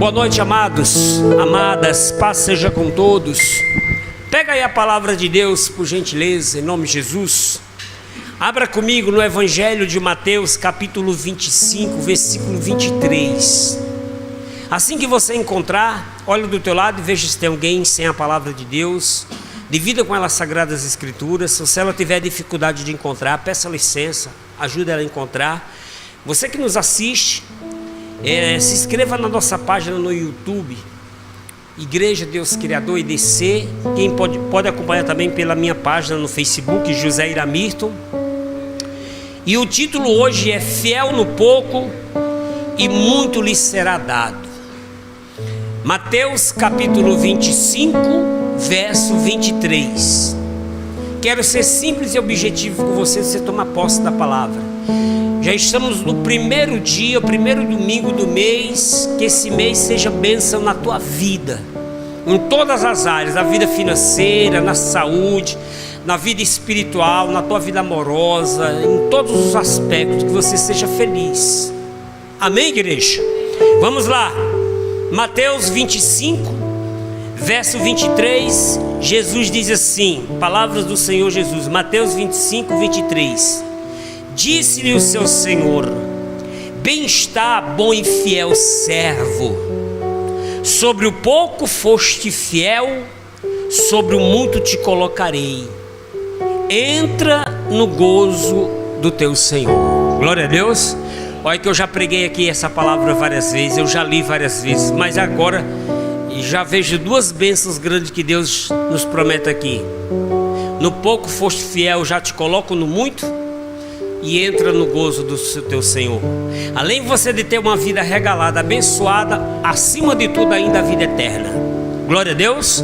Boa noite, amados, amadas, paz seja com todos. Pega aí a palavra de Deus, por gentileza, em nome de Jesus. Abra comigo no Evangelho de Mateus, capítulo 25, versículo 23. Assim que você encontrar, olha do teu lado e veja se tem alguém sem a palavra de Deus. Divida com ela as Sagradas Escrituras. Se ela tiver dificuldade de encontrar, peça licença, ajude ela a encontrar. Você que nos assiste, se inscreva na nossa página no YouTube, Igreja Deus Criador IDC. Quem pode acompanhar também pela minha página no Facebook, José Iramirton. E o título hoje é Fiel no pouco e muito lhe será dado. Mateus capítulo 25, verso 23. Quero ser simples e objetivo com você tomar posse da palavra. Já estamos no primeiro dia, o primeiro domingo do mês. Que esse mês seja bênção na tua vida, em todas as áreas, na vida financeira, na saúde, na vida espiritual, na tua vida amorosa, em todos os aspectos, que você seja feliz. Amém, igreja? Vamos lá, Mateus 25, verso 23, Jesus diz assim, palavras do Senhor Jesus, Mateus 25, 23. Disse-lhe o seu Senhor: bem está, bom e fiel servo, sobre o pouco foste fiel, sobre o muito te colocarei, entra no gozo do teu Senhor. Glória a Deus. Olha que eu já preguei aqui essa palavra várias vezes, eu já li várias vezes, mas agora já vejo duas bênçãos grandes que Deus nos promete aqui. No pouco foste fiel, já te coloco no muito, e entra no gozo do teu Senhor. Além você de ter uma vida regalada, abençoada, acima de tudo ainda a vida eterna. Glória a Deus.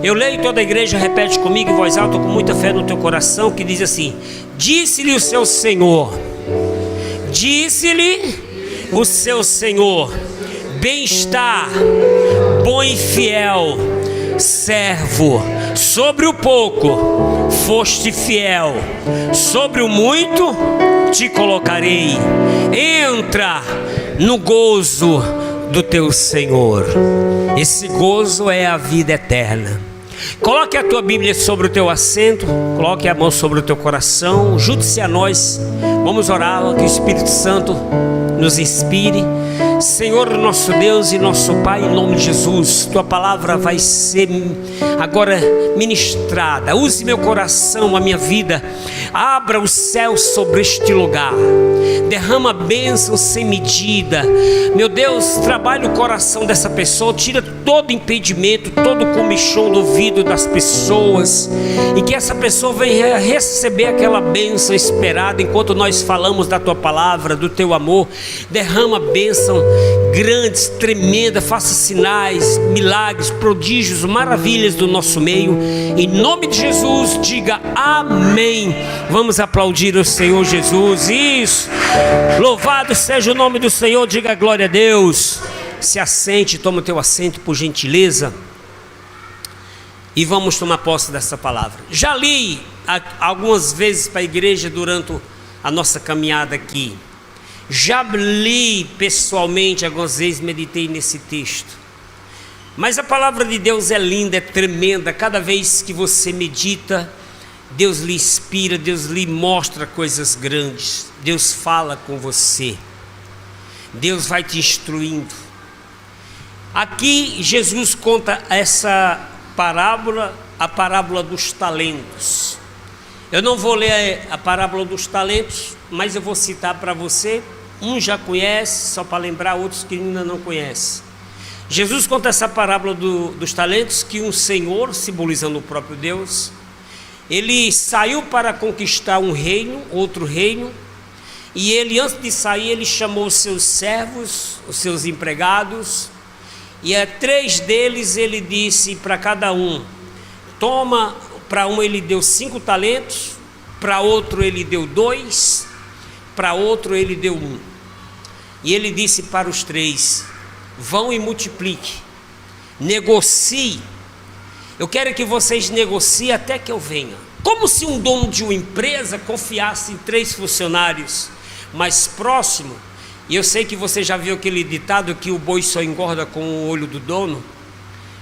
Eu leio, toda a igreja repete comigo em voz alta, com muita fé no teu coração, que diz assim: disse-lhe o seu Senhor, disse-lhe o seu Senhor, bem está, bom e fiel servo, sobre o pouco foste fiel, sobre o muito te colocarei, entra no gozo do teu Senhor. Esse gozo é a vida eterna. Coloque a tua Bíblia sobre o teu assento, coloque a mão sobre o teu coração, junte-se a nós, vamos orar, que o Espírito Santo nos inspire. Senhor nosso Deus e nosso Pai, em nome de Jesus, tua palavra vai ser agora ministrada. Use meu coração, a minha vida, abra o céu sobre este lugar, derrama bênção sem medida. Meu Deus, trabalhe o coração dessa pessoa, tira todo impedimento, todo comichão do ouvido das pessoas, e que essa pessoa venha receber aquela bênção esperada enquanto nós falamos da tua palavra, do teu amor. Derrama bênção grandes, tremenda, faça sinais, milagres, prodígios, maravilhas do nosso meio, em nome de Jesus. Diga amém. Vamos aplaudir o Senhor Jesus. Isso, louvado seja o nome do Senhor. Diga glória a Deus. Se assente, toma o teu assento por gentileza, e vamos tomar posse dessa palavra. Já li algumas vezes para a igreja durante a nossa caminhada aqui. Já li pessoalmente algumas vezes, meditei nesse texto. Mas a palavra de Deus é linda, é tremenda. Cada vez que você medita, Deus lhe inspira, Deus lhe mostra coisas grandes. Deus fala com você, Deus vai te instruindo. Aqui Jesus conta essa parábola, a parábola dos talentos. Eu não vou ler a parábola dos talentos, mas eu vou citar para você. Um já conhece, só para lembrar, outros que ainda não conhecem. Jesus conta essa parábola dos talentos, que um senhor, simbolizando o próprio Deus, ele saiu para conquistar um reino, outro reino, e ele, antes de sair, ele chamou os seus servos, os seus empregados, e a 3 deles ele disse para cada um: toma. Para um ele deu 5 talentos, para outro ele deu 2, para outro ele deu 1. E ele disse para os 3: vão e multiplique, negocie. Eu quero que vocês negociem até que eu venha. Como se um dono de uma empresa confiasse em 3 funcionários mais próximos E eu sei que você já viu aquele ditado que o boi só engorda com o olho do dono,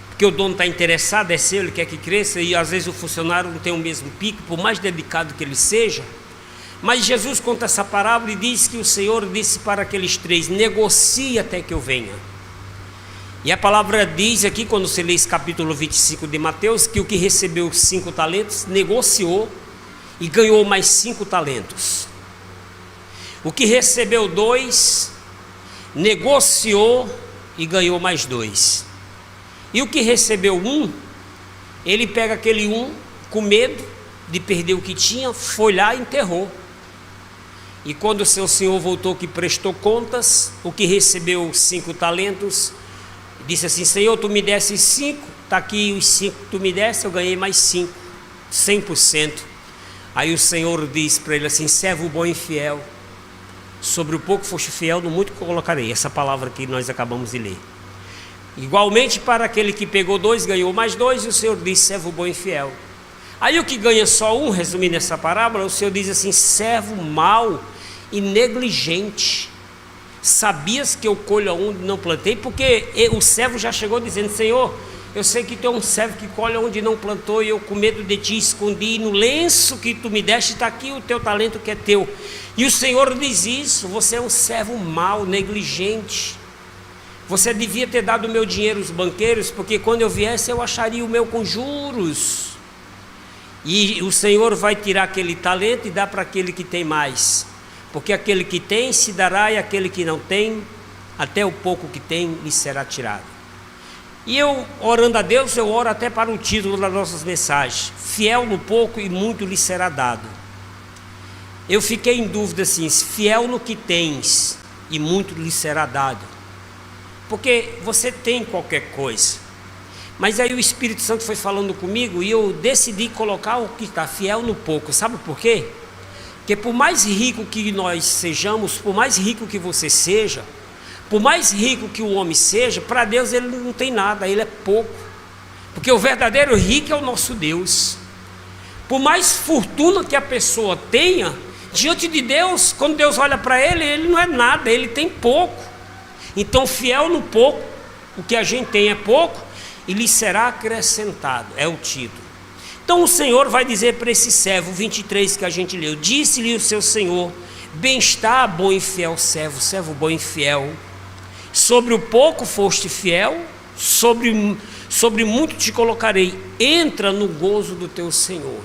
porque o dono está interessado, é seu, ele quer que cresça, e às vezes o funcionário não tem o mesmo pico, por mais dedicado que ele seja. Mas Jesus conta essa parábola e diz que o Senhor disse para aqueles três: negocie até que eu venha. E a palavra diz aqui, quando você lê esse capítulo 25 de Mateus, que o que recebeu 5 talentos, negociou e ganhou mais 5 talentos. O que recebeu 2, negociou e ganhou mais 2. E o que recebeu 1, ele pega aquele 1 com medo de perder o que tinha, foi lá e enterrou. E quando o seu senhor voltou, que prestou contas, o que recebeu 5 talentos, disse assim: Senhor, tu me desse 5, está aqui os 5 que tu me desse, eu ganhei mais 5, 100%. Aí o Senhor disse para ele assim: servo bom e fiel, sobre o pouco foste fiel, no muito colocarei. Essa palavra que nós acabamos de ler. Igualmente para aquele que pegou 2, ganhou mais 2, e o Senhor disse: servo bom e fiel. Aí o que ganha só 1, resumindo essa parábola, o Senhor diz assim: servo mau e negligente, sabias que eu colho onde não plantei? Porque o servo já chegou dizendo: Senhor, eu sei que tu é um servo que colhe onde não plantou, e eu com medo de ti escondi, e no lenço que tu me deste está aqui o teu talento que é teu. E o Senhor diz isso: você é um servo mau, negligente. Você devia ter dado o meu dinheiro aos banqueiros, porque quando eu viesse eu acharia o meu com juros. E o Senhor vai tirar aquele talento e dar para aquele que tem mais, porque aquele que tem se dará, e aquele que não tem, até o pouco que tem lhe será tirado. E eu, orando a Deus, eu oro até para o título das nossas mensagens: fiel no pouco e muito lhe será dado. Eu fiquei em dúvida assim: fiel no que tens e muito lhe será dado. Porque você tem qualquer coisa, mas aí o Espírito Santo foi falando comigo e eu decidi colocar o que está fiel no pouco. Sabe por quê? Porque por mais rico que nós sejamos, por mais rico que você seja, por mais rico que o homem seja, para Deus ele não tem nada, ele é pouco. Porque o verdadeiro rico é o nosso Deus. Por mais fortuna que a pessoa tenha, diante de Deus, quando Deus olha para ele, ele não é nada, ele tem pouco. Então, fiel no pouco, o que a gente tem é pouco, e lhe será acrescentado, é o título. Então o Senhor vai dizer para esse servo, 23 que a gente leu: disse-lhe o seu Senhor: bem está, bom e fiel servo, servo bom e fiel, sobre o pouco foste fiel, sobre muito te colocarei, entra no gozo do teu Senhor.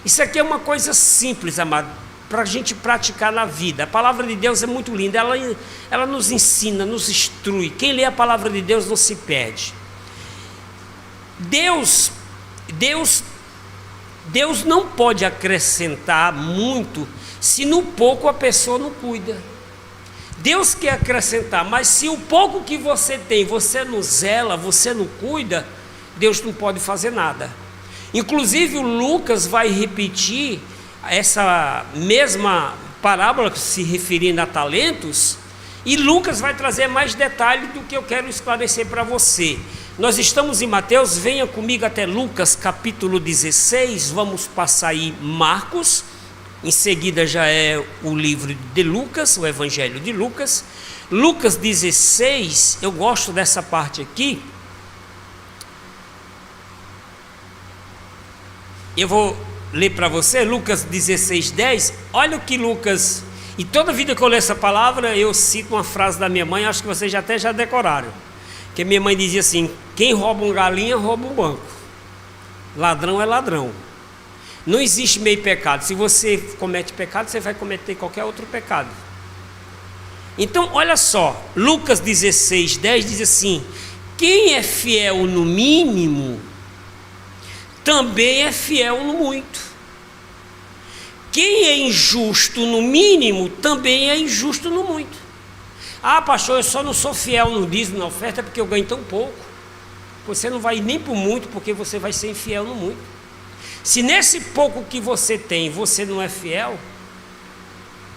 Isso aqui é uma coisa simples, amado, para a gente praticar na vida. A palavra de Deus é muito linda, ela nos ensina, nos instrui. Quem lê a palavra de Deus não se perde. Deus não pode acrescentar muito se no pouco a pessoa não cuida. Deus quer acrescentar, mas se o pouco que você tem, você não zela, você não cuida, Deus não pode fazer nada. Inclusive o Lucas vai repetir essa mesma parábola se referindo a talentos, e Lucas vai trazer mais detalhes do que eu quero esclarecer para você. Nós estamos em Mateus, venha comigo até Lucas capítulo 16, vamos passar aí Marcos, em seguida já é o livro de Lucas, o Evangelho de Lucas. Lucas 16, eu gosto dessa parte aqui. Eu vou ler para você, Lucas 16, 10, olha o que Lucas, e toda vida que eu leio essa palavra, eu cito uma frase da minha mãe, acho que vocês até já decoraram, que minha mãe dizia assim: quem rouba uma galinha, rouba um banco, ladrão é ladrão, não existe meio pecado, se você comete pecado, você vai cometer qualquer outro pecado. Então, olha só, Lucas 16, 10 diz assim: quem é fiel no mínimo, também é fiel no muito. Quem é injusto no mínimo, também é injusto no muito. Ah, pastor, eu só não sou fiel no dízimo, na oferta, porque eu ganho tão pouco. Você não vai nem por muito, porque você vai ser infiel no muito. Se nesse pouco que você tem, você não é fiel,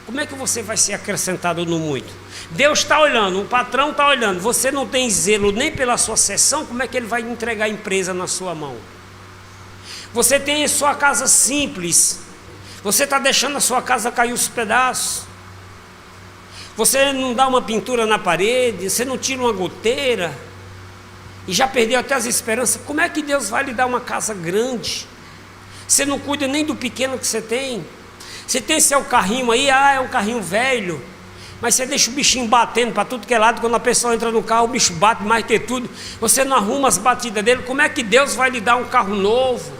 como é que você vai ser acrescentado no muito? Deus está olhando, o patrão está olhando, você não tem zelo nem pela sua sessão, como é que ele vai entregar a empresa na sua mão? Você tem a sua casa simples, você está deixando a sua casa cair os pedaços. Você não dá uma pintura na parede, você não tira uma goteira, e já perdeu até as esperanças. Como é que Deus vai lhe dar uma casa grande? Você não cuida nem do pequeno que você tem. Você tem seu carrinho aí, é um carrinho velho, mas você deixa o bichinho batendo para tudo que é lado. Quando a pessoa entra no carro, o bicho bate mais que tudo. Você não arruma as batidas dele. Como é que Deus vai lhe dar um carro novo?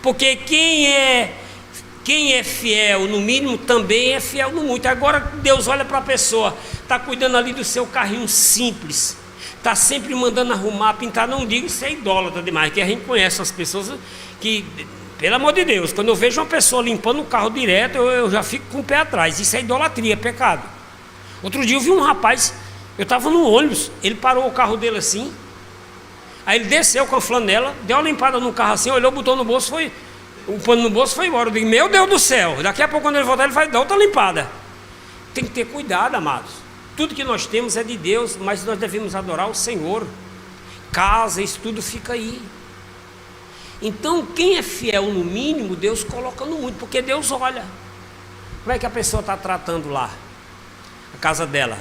Porque quem é fiel no mínimo também é fiel no muito. Agora Deus olha para a pessoa, está cuidando ali do seu carrinho simples, está sempre mandando arrumar, pintar. Não digo isso é idólatra demais, que a gente conhece as pessoas que, pelo amor de Deus, quando eu vejo uma pessoa limpando o carro direto, eu já fico com o pé atrás. Isso é idolatria, é pecado. Outro dia eu vi um rapaz, eu estava no ônibus, ele parou o carro dele assim, aí ele desceu com a flanela, deu uma limpada no carro assim, olhou, botou no bolso, o pano no bolso, foi embora. Eu digo, meu Deus do céu, daqui a pouco quando ele voltar ele vai dar outra limpada. Tem que ter cuidado, amados. Tudo que nós temos é de Deus, mas nós devemos adorar o Senhor. Casa, isso tudo fica aí. Então quem é fiel no mínimo, Deus coloca no muito, porque Deus olha como é que a pessoa está tratando lá a casa dela.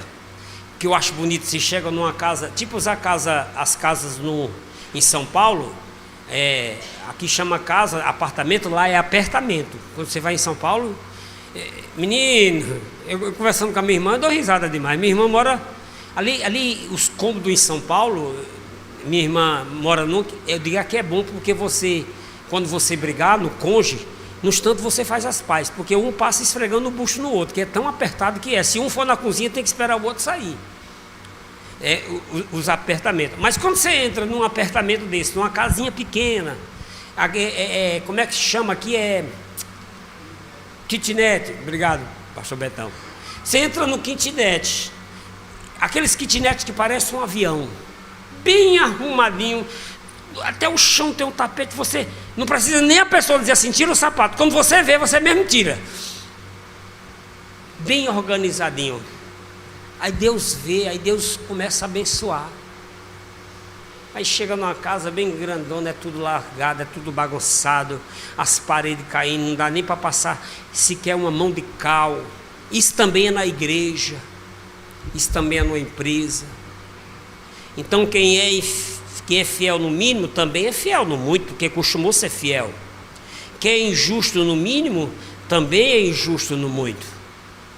Que eu acho bonito, se chega numa casa, tipo as casas em São Paulo, aqui chama casa, apartamento, lá é apertamento. Quando você vai em São Paulo, menino, eu conversando com a minha irmã, eu dou risada demais. Minha irmã mora ali os cômodos em São Paulo. Minha irmã mora eu digo que é bom, porque quando você brigar no cônjuge, no instante você faz as pazes, porque um passa esfregando o bucho no outro, que é tão apertado que é. Se um for na cozinha, tem que esperar o outro sair. Os apertamentos. Mas quando você entra num apertamento desse, numa casinha pequena, como é que se chama aqui? Kitnet. Obrigado, pastor Betão. Você entra no kitnet, aqueles kitnet que parecem um avião, bem arrumadinho, até o chão tem um tapete, você não precisa nem a pessoa dizer assim, tira o sapato. Quando você vê, você mesmo tira. Bem organizadinho. Aí Deus vê, aí Deus começa a abençoar. Aí chega numa casa bem grandona, é tudo largado, é tudo bagunçado, as paredes caindo, não dá nem para passar sequer uma mão de cal. Isso também é na igreja, isso também é numa empresa. Então quem é fiel no mínimo, também é fiel no muito, porque costumou ser fiel. Quem é injusto no mínimo, também é injusto no muito.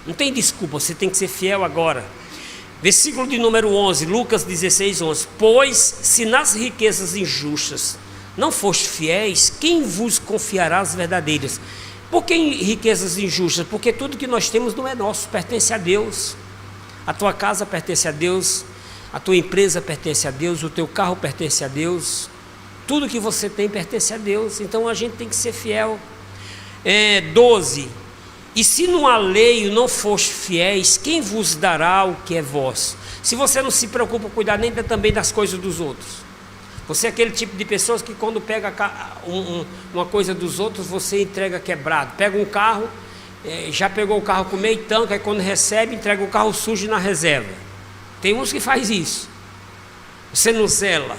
Não tem desculpa, você tem que ser fiel agora. Versículo de número 11, Lucas 16, 11. Pois se nas riquezas injustas não foste fiéis, quem vos confiará as verdadeiras? Por que riquezas injustas? Porque tudo que nós temos não é nosso, pertence a Deus. A tua casa pertence a Deus, a tua empresa pertence a Deus, o teu carro pertence a Deus, tudo que você tem pertence a Deus. Então a gente tem que ser fiel. 12. E se no alheio não foste fiéis, quem vos dará o que é vosso? Se você não se preocupa em cuidar nem também das coisas dos outros, você é aquele tipo de pessoas que quando pega uma coisa dos outros, você entrega quebrado. Pega um carro, já pegou o carro com meio tanque, aí quando recebe, entrega o carro sujo na reserva. Tem uns que faz isso. Você não zela.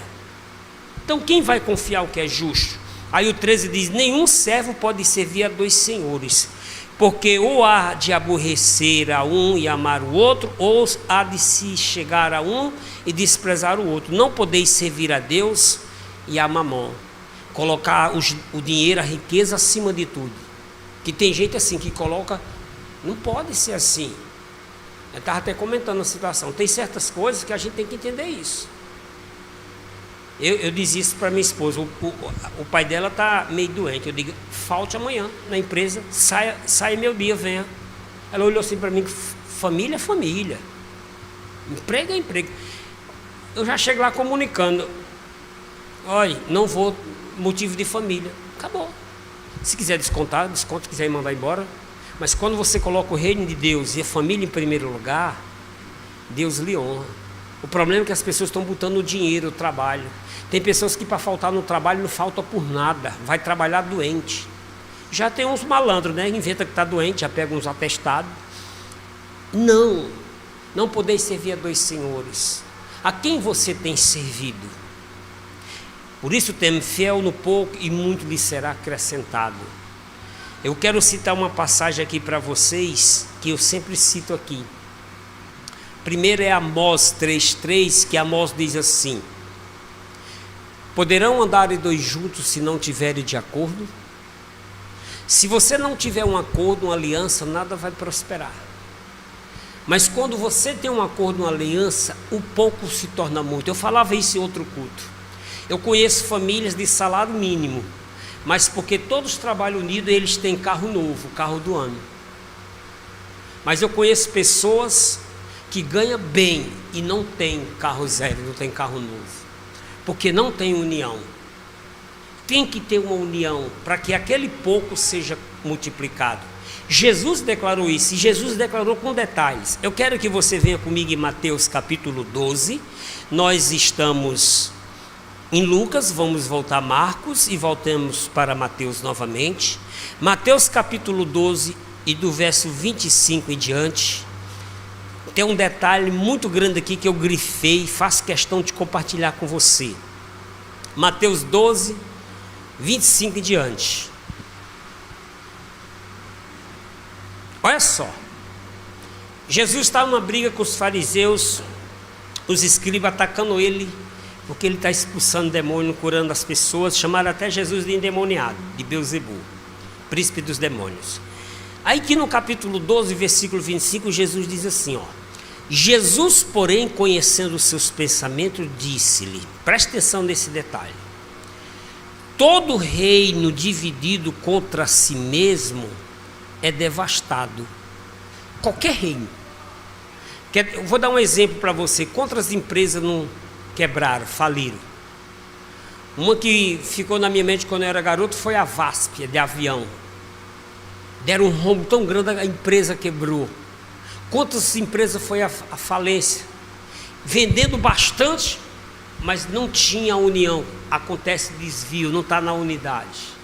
Então quem vai confiar o que é justo? Aí o 13 diz, nenhum servo pode servir a dois senhores, porque ou há de aborrecer a um e amar o outro, ou há de se chegar a um e desprezar o outro. Não podeis servir a Deus e a Mamon. Colocar o dinheiro, a riqueza acima de tudo. Que tem gente assim que coloca, não pode ser assim. Eu estava até comentando a situação. Tem certas coisas que a gente tem que entender isso. Eu disse isso para minha esposa. O pai dela está meio doente. Eu digo, falte amanhã na empresa, saia meu dia, venha. Ela olhou assim para mim, família é família, emprego é emprego. Eu já chego lá comunicando, olha, não vou, motivo de família, acabou. Se quiser descontar, desconta, se quiser mandar embora. Mas quando você coloca o reino de Deus e a família em primeiro lugar, Deus lhe honra. O problema é que as pessoas estão botando o dinheiro, o trabalho. Tem pessoas que para faltar no trabalho não falta por nada, vai trabalhar doente. Já tem uns malandros, né? Inventa que está doente, já pega uns atestados. Não podeis servir a dois senhores. A quem você tem servido? Por isso teme fiel no pouco e muito lhe será acrescentado. Eu quero citar uma passagem aqui para vocês, que eu sempre cito aqui. Primeiro é Amós 3,3, que Amós diz assim: poderão andar dois juntos se não tiverem de acordo? Se você não tiver um acordo, uma aliança, nada vai prosperar. Mas quando você tem um acordo, uma aliança, o pouco se torna muito. Eu falava isso em outro culto. Eu conheço famílias de salário mínimo, mas porque todos trabalham unidos, eles têm carro novo, carro do ano. Mas eu conheço pessoas que ganham bem e não tem carro zero, não tem carro novo, porque não tem união. Tem que ter uma união para que aquele pouco seja multiplicado. Jesus declarou isso, e Jesus declarou com detalhes. Eu quero que você venha comigo em Mateus capítulo 12. Nós estamos em Lucas, vamos voltar a Marcos e voltamos para Mateus novamente. Mateus capítulo 12 e do verso 25 em diante. Tem um detalhe muito grande aqui que eu grifei e faço questão de compartilhar com você. Mateus 12, 25 em diante. Olha só, Jesus está numa briga com os fariseus, os escribas atacando ele, porque ele está expulsando demônio, curando as pessoas. Chamaram até Jesus de endemoniado, de Beelzebul, príncipe dos demônios. Aí que no capítulo 12, versículo 25, Jesus diz assim, ó: Jesus, porém, conhecendo os seus pensamentos, disse-lhe, preste atenção nesse detalhe: todo reino dividido contra si mesmo é devastado. Qualquer reino. Eu vou dar um exemplo para você. Quantas empresas não quebraram, faliram? Uma que ficou na minha mente quando eu era garoto foi a VASP, de avião. Deram um rombo tão grande, a empresa quebrou. Quantas empresas foi a falência? Vendendo bastante, mas não tinha união. Acontece desvio, não está na unidade.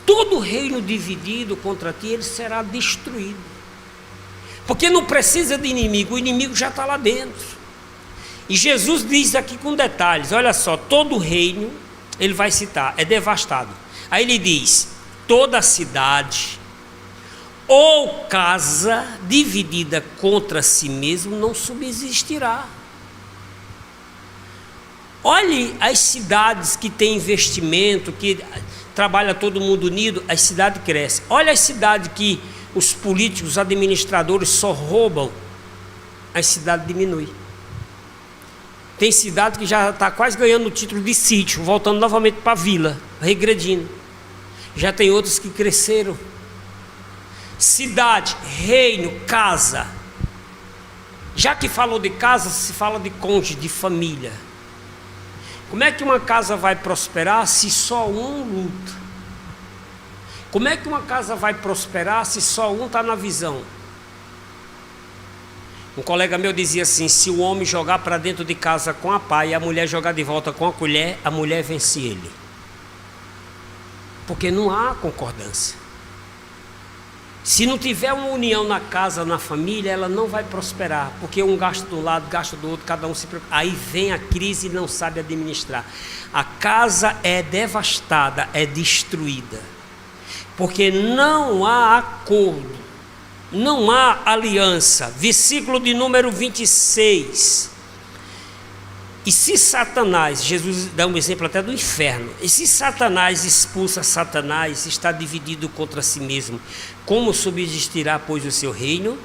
Todo reino dividido contra ti, ele será destruído. Porque não precisa de inimigo, o inimigo já está lá dentro. E Jesus diz aqui com detalhes, olha só, todo reino, ele vai citar, é devastado. Aí ele diz, toda cidade ou casa dividida contra si mesmo não subsistirá. Olhe as cidades que têm investimento, que trabalha todo mundo unido, a cidade cresce. Olha as cidades que os políticos, os administradores só roubam, a cidade diminui. Tem cidade que já está quase ganhando o título de sítio, voltando novamente para a vila, regredindo. Já tem outros que cresceram. Cidade, reino, casa. Já que falou de casa, se fala de cônjuge, de família. Como é que uma casa vai prosperar se só um luta? Como é que uma casa vai prosperar se só um está na visão? Um colega meu dizia assim: se o homem jogar para dentro de casa com a pá e a mulher jogar de volta com a mulher vence ele. Porque não há concordância. Se não tiver uma união na casa, na família, ela não vai prosperar, porque um gasta de um lado, gasta do outro, cada um se preocupa. Aí vem a crise e não sabe administrar. A casa é devastada, é destruída, porque não há acordo, não há aliança. Versículo de número 26. E se Satanás, Jesus dá um exemplo até do inferno, e se Satanás expulsa Satanás, está dividido contra si mesmo, como subsistirá, pois, o seu reino?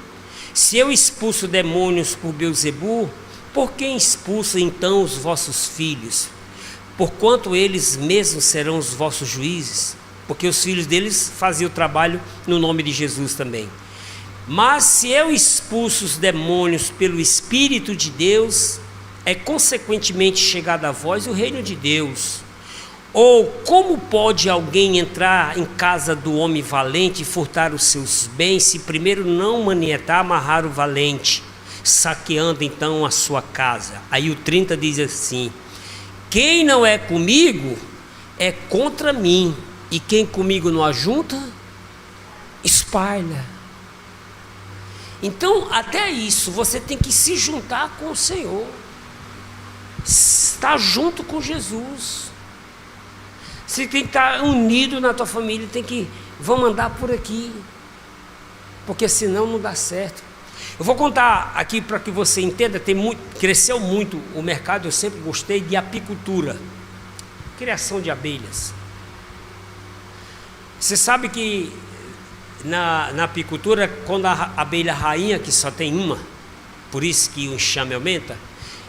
Se eu expulso demônios por Beelzebul, por quem expulso então os vossos filhos? Porquanto eles mesmos serão os vossos juízes, porque os filhos deles faziam o trabalho no nome de Jesus também. Mas se eu expulso os demônios pelo Espírito de Deus, é consequentemente chegado a vós o reino de Deus. Ou como pode alguém entrar em casa do homem valente e furtar os seus bens, se primeiro não manietar, amarrar o valente, saqueando então a sua casa? Aí o 30 diz assim: quem não é comigo é contra mim, e quem comigo não ajunta, espalha. Então até isso você tem que se juntar com o Senhor, estar junto com Jesus. Você tem que estar unido na tua família, tem que vamos andar por aqui, porque senão não dá certo. Eu vou contar aqui para que você entenda, cresceu muito o mercado, eu sempre gostei de apicultura, criação de abelhas. Você sabe que na apicultura, quando a abelha rainha, que só tem uma, por isso que o enxame aumenta,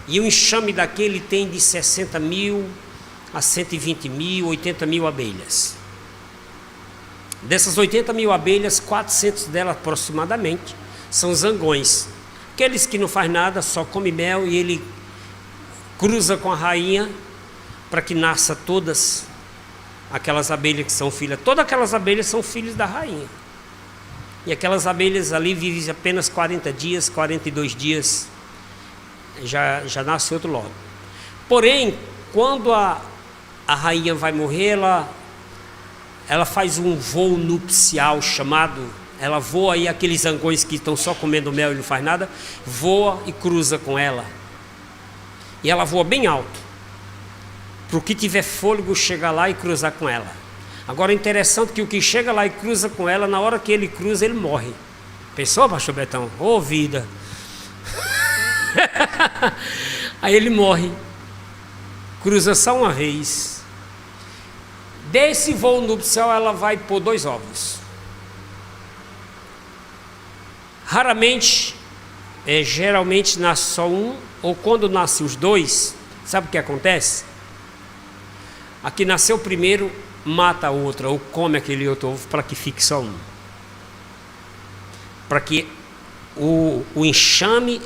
e o enxame daquele tem de 60 mil a 120 mil, 80 mil abelhas. Dessas 80 mil abelhas, 400 delas aproximadamente são zangões, aqueles que não faz nada, só come mel, e ele cruza com a rainha para que nasça todas aquelas abelhas que são filhas. Todas aquelas abelhas são filhos da rainha, e aquelas abelhas ali vivem apenas 40 dias, 42 dias, já nasce outro logo. Porém, quando a rainha vai morrer, ela faz um voo nupcial chamado... Ela voa, e aqueles zangões que estão só comendo mel e não faz nada, voa e cruza com ela. E ela voa bem alto, para o que tiver fôlego chegar lá e cruzar com ela. Agora é interessante que o que chega lá e cruza com ela, na hora que ele cruza, ele morre. Pensou, pastor Betão? Ô vida! Aí ele morre. Cruza só uma vez. Desse voo nupcial ela vai pôr 2 ovos. Raramente, geralmente nasce só um, ou quando nasce os 2, sabe o que acontece? A que nasceu primeiro mata a outra, ou come aquele outro ovo para que fique só um. Para que o enxame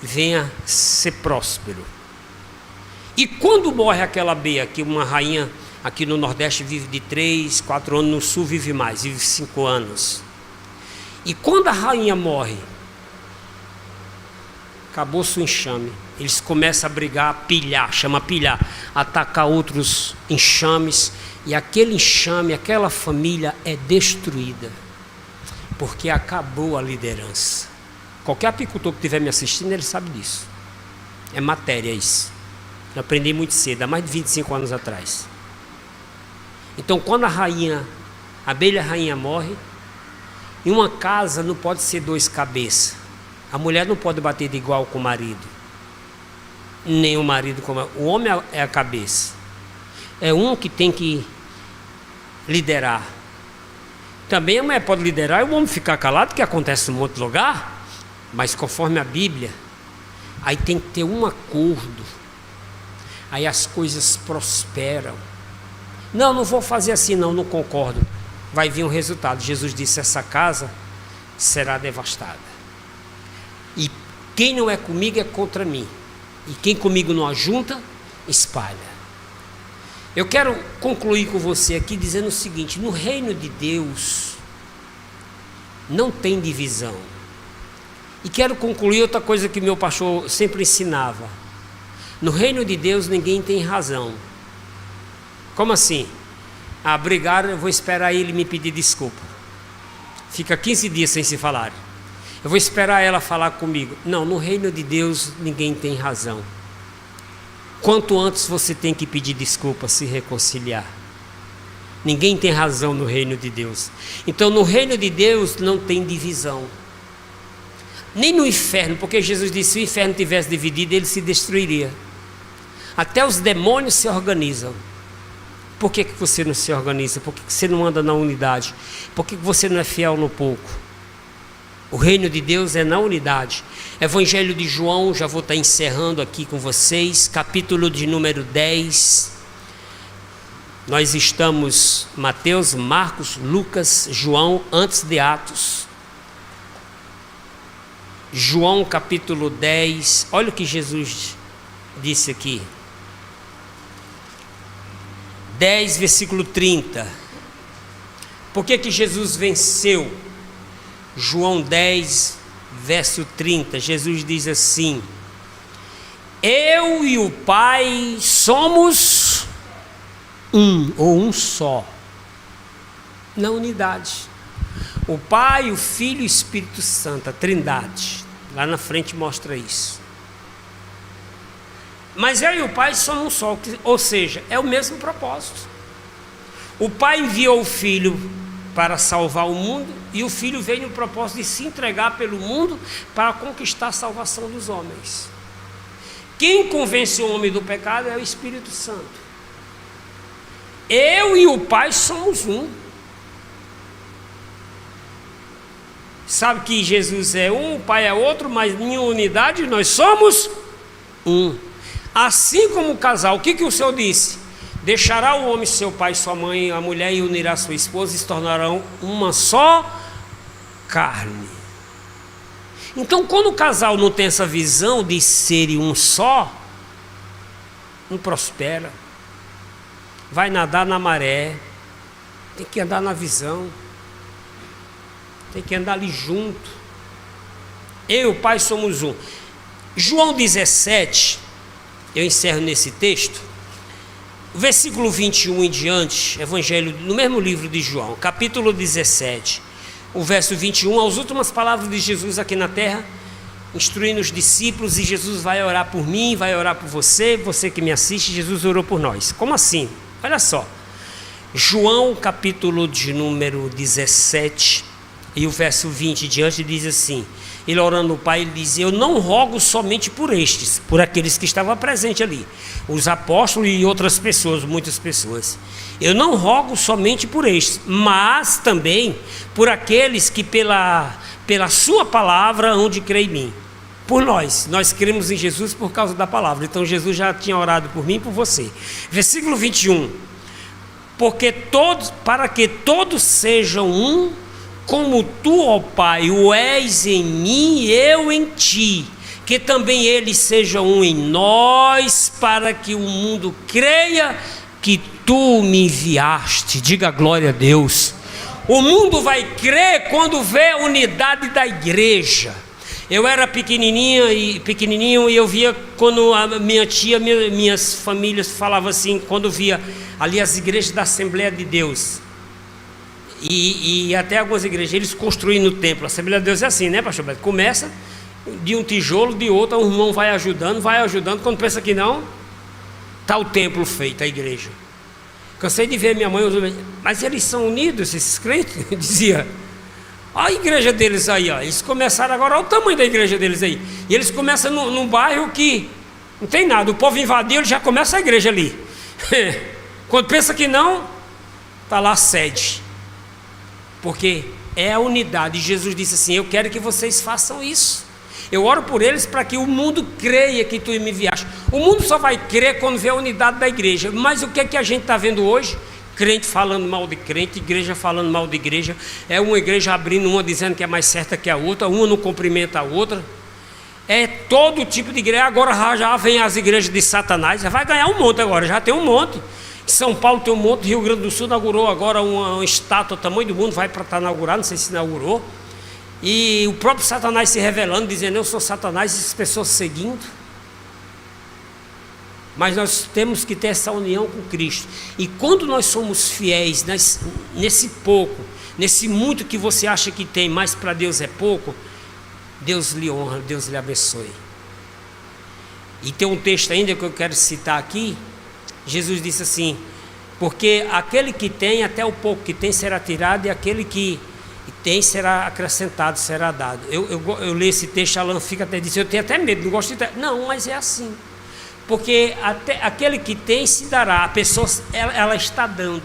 venha ser próspero. E quando morre aquela abelha, que uma rainha aqui no Nordeste vive de 3, 4 anos, no Sul vive mais, vive 5 anos. E quando a rainha morre, acabou-se o enxame. Eles começam a brigar, a pilhar, chama pilhar, atacar outros enxames, e aquele enxame, aquela família é destruída, porque acabou a liderança. Qualquer apicultor que estiver me assistindo, ele sabe disso. É matéria isso. Eu aprendi muito cedo, há mais de 25 anos atrás. Então, quando a abelha rainha morre, em uma casa não pode ser 2 cabeças. A mulher não pode bater de igual com o marido, nem o marido com o homem é a cabeça. É um que tem que liderar. Também a mulher pode liderar e o homem ficar calado, que acontece em um monte de lugar, mas conforme a Bíblia, aí tem que ter um acordo. Aí as coisas prosperam. Não vou fazer assim, não concordo. Vai vir um resultado. Jesus disse: essa casa será devastada. E quem não é comigo é contra mim. E quem comigo não ajunta, espalha. Eu quero concluir com você aqui dizendo o seguinte: no reino de Deus não tem divisão. E quero concluir outra coisa que meu pastor sempre ensinava: no reino de Deus ninguém tem razão. Como assim? Brigaram, eu vou esperar ele me pedir desculpa. Fica 15 dias sem se falar. Eu vou esperar ela falar comigo. Não, no reino de Deus ninguém tem razão. Quanto antes você tem que pedir desculpa, se reconciliar. Ninguém tem razão no reino de Deus. Então no reino de Deus não tem divisão. Nem no inferno, porque Jesus disse: se o inferno tivesse dividido, ele se destruiria. Até os demônios se organizam. Por que você não se organiza? Por que você não anda na unidade? Por que você não é fiel no pouco? O reino de Deus é na unidade. Evangelho de João, já vou estar encerrando aqui com vocês, capítulo de número 10. Nós estamos Mateus, Marcos, Lucas, João, antes de Atos. João capítulo 10, olha o que Jesus disse aqui. 10, versículo 30. Por que Jesus venceu? João 10, verso 30, Jesus diz assim: eu e o Pai somos um, ou um só, na unidade. O Pai, o Filho e o Espírito Santo, a Trindade. Lá na frente mostra isso. Mas eu e o Pai somos um só, ou seja, é o mesmo propósito. O Pai enviou o Filho para salvar o mundo, e o Filho veio no propósito de se entregar pelo mundo para conquistar a salvação dos homens. Quem convence o homem do pecado é o Espírito Santo. Eu e o Pai somos um. Sabe que Jesus é um, o Pai é outro, mas em unidade nós somos um. Assim como o casal, o que o Senhor disse? Deixará o homem seu pai e sua mãe, a mulher, e unirá sua esposa, e se tornarão uma só carne. Então, quando o casal não tem essa visão de serem um só, não prospera. Vai nadar na maré, tem que andar na visão, tem que andar ali junto. Eu e o Pai somos um. João 17, eu encerro nesse texto, versículo 21 em diante, Evangelho, no mesmo livro de João, capítulo 17, o verso 21, as últimas palavras de Jesus aqui na terra, instruindo os discípulos, e Jesus vai orar por mim, vai orar por você, você que me assiste, Jesus orou por nós. Como assim? Olha só, João capítulo de número 17, e o verso 20 em diante diz assim, ele orando ao Pai, ele diz: eu não rogo somente por estes, por aqueles que estavam presentes ali, os apóstolos e outras pessoas, muitas pessoas. Eu não rogo somente por estes, mas também por aqueles que pela sua palavra hão de crer em mim. Por nós cremos em Jesus por causa da palavra. Então Jesus já tinha orado por mim e por você. Versículo 21, para que todos sejam um, como tu, ó Pai, o és em mim e eu em ti, que também eles sejam um em nós, para que o mundo creia que tu me enviaste. Diga glória a Deus. O mundo vai crer quando vê a unidade da igreja. Eu era pequenininho e eu via quando a minha tia, minhas famílias falavam assim, quando via ali as igrejas da Assembleia de Deus. E até algumas igrejas, eles construindo o templo. A Assembleia de Deus é assim, né, pastor Beto? Começa de um tijolo, de outro, um irmão vai ajudando, quando pensa que não, está o templo feito, a igreja. Cansei de ver minha mãe, mas eles são unidos, esses crentes? Dizia, olha a igreja deles aí, ó. Eles começaram agora, olha o tamanho da igreja deles aí. E eles começam num bairro que não tem nada, o povo invadiu, ele já começa a igreja ali. Quando pensa que não, está lá a sede. Porque é a unidade. Jesus disse assim: eu quero que vocês façam isso. Eu oro por eles para que o mundo creia que tu me enviaste. O mundo só vai crer quando vê a unidade da igreja. Mas o que é que a gente está vendo hoje? Crente falando mal de crente, igreja falando mal de igreja. É uma igreja abrindo, uma dizendo que é mais certa que a outra, uma não cumprimenta a outra. É todo tipo de igreja. Agora já vem as igrejas de Satanás. Já vai ganhar um monte agora, já tem um monte. São Paulo tem um monte, Rio Grande do Sul inaugurou agora uma estátua do tamanho do mundo, vai para estar inaugurado, não sei se inaugurou. E o próprio Satanás se revelando, dizendo: eu sou Satanás, e as pessoas seguindo. Mas nós temos que ter essa união com Cristo. E quando nós somos fiéis nesse pouco, nesse muito que você acha que tem, mas para Deus é pouco, Deus lhe honra, Deus lhe abençoe. E tem um texto ainda que eu quero citar aqui. Jesus disse assim: porque aquele que tem, até o pouco que tem será tirado, e aquele que tem será acrescentado, será dado. Eu leio esse texto, Alan fica até dizendo: eu tenho até medo, não gosto de... Não, mas é assim. Porque até aquele que tem se dará, a pessoa ela está dando.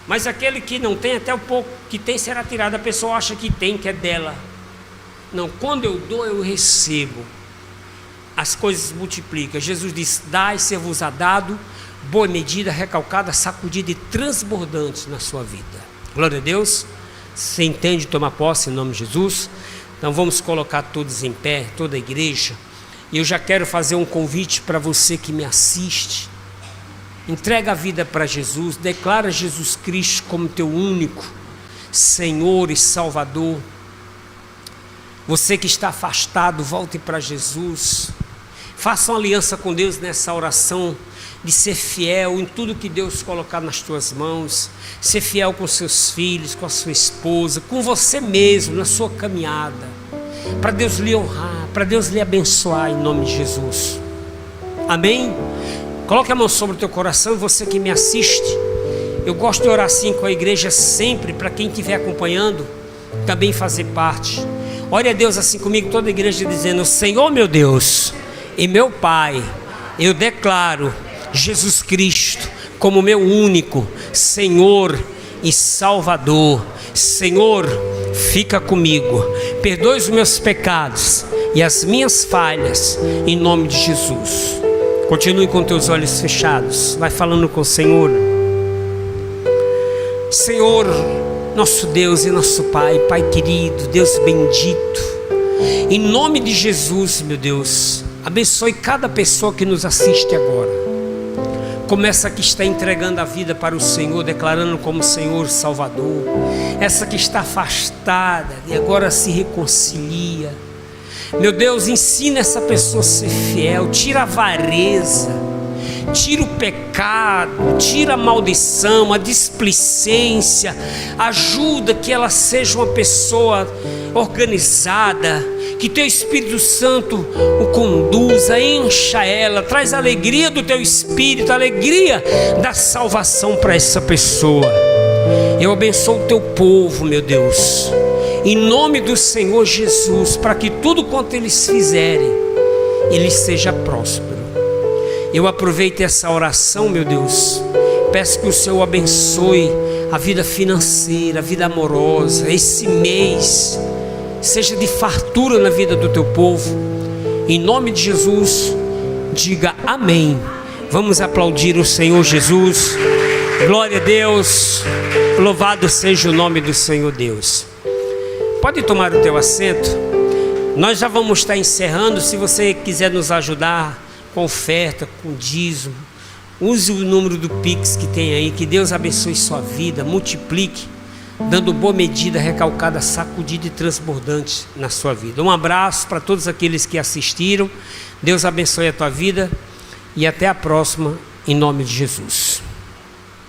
Mas aquele que não tem, até o pouco que tem será tirado. A pessoa acha que tem, que é dela. Não, quando eu dou, eu recebo. As coisas multiplicam. Jesus diz: dai, ser-vos-á dado, boa medida, recalcada, sacudida e transbordante na sua vida. Glória a Deus. Você entende tomar posse em nome de Jesus? Então vamos colocar todos em pé, toda a igreja. E eu já quero fazer um convite para você que me assiste. Entrega a vida para Jesus, declara Jesus Cristo como teu único Senhor e Salvador. Você que está afastado, volte para Jesus. Faça uma aliança com Deus nessa oração de ser fiel em tudo que Deus colocar nas tuas mãos. Ser fiel com seus filhos, com a sua esposa, com você mesmo, na sua caminhada. Para Deus lhe honrar, para Deus lhe abençoar em nome de Jesus. Amém? Coloque a mão sobre o teu coração. E você que me assiste, Eu gosto de orar assim com a igreja sempre, para quem estiver acompanhando também fazer parte. Ore a Deus assim comigo, toda a igreja dizendo: Senhor meu Deus e meu Pai, eu declaro Jesus Cristo como meu único Senhor e Salvador. Senhor, fica comigo, perdoe os meus pecados e as minhas falhas, em nome de Jesus. Continue com teus olhos fechados, vai falando com o Senhor. Senhor, nosso Deus e nosso Pai, Pai querido, Deus bendito, em nome de Jesus, meu Deus, abençoe cada pessoa que nos assiste agora. Começa que está entregando a vida para o Senhor, declarando como Senhor Salvador. Essa que está afastada e agora se reconcilia. Meu Deus, ensina essa pessoa a ser fiel, tira a avareza, tira o pecado, tira a maldição, a displicência, ajuda que ela seja uma pessoa organizada, que teu Espírito Santo o conduza, encha ela, traz a alegria do teu Espírito, a alegria da salvação para essa pessoa. Eu abençoo o teu povo, meu Deus, em nome do Senhor Jesus, para que tudo quanto eles fizerem, ele seja próspero. Eu aproveito essa oração, meu Deus, peço que o Senhor abençoe a vida financeira, a vida amorosa, esse mês seja de fartura na vida do teu povo, em nome de Jesus. Diga amém. Vamos aplaudir o Senhor Jesus. Glória a Deus, louvado seja o nome do Senhor Deus. Pode tomar o teu assento. Nós já vamos estar encerrando. Se você quiser nos ajudar com oferta, com dízimo, use o número do Pix que tem aí. Que Deus abençoe sua vida, multiplique, dando boa medida, recalcada, sacudida e transbordante na sua vida. Um abraço para todos aqueles que assistiram. Deus abençoe a tua vida e até a próxima, em nome de Jesus.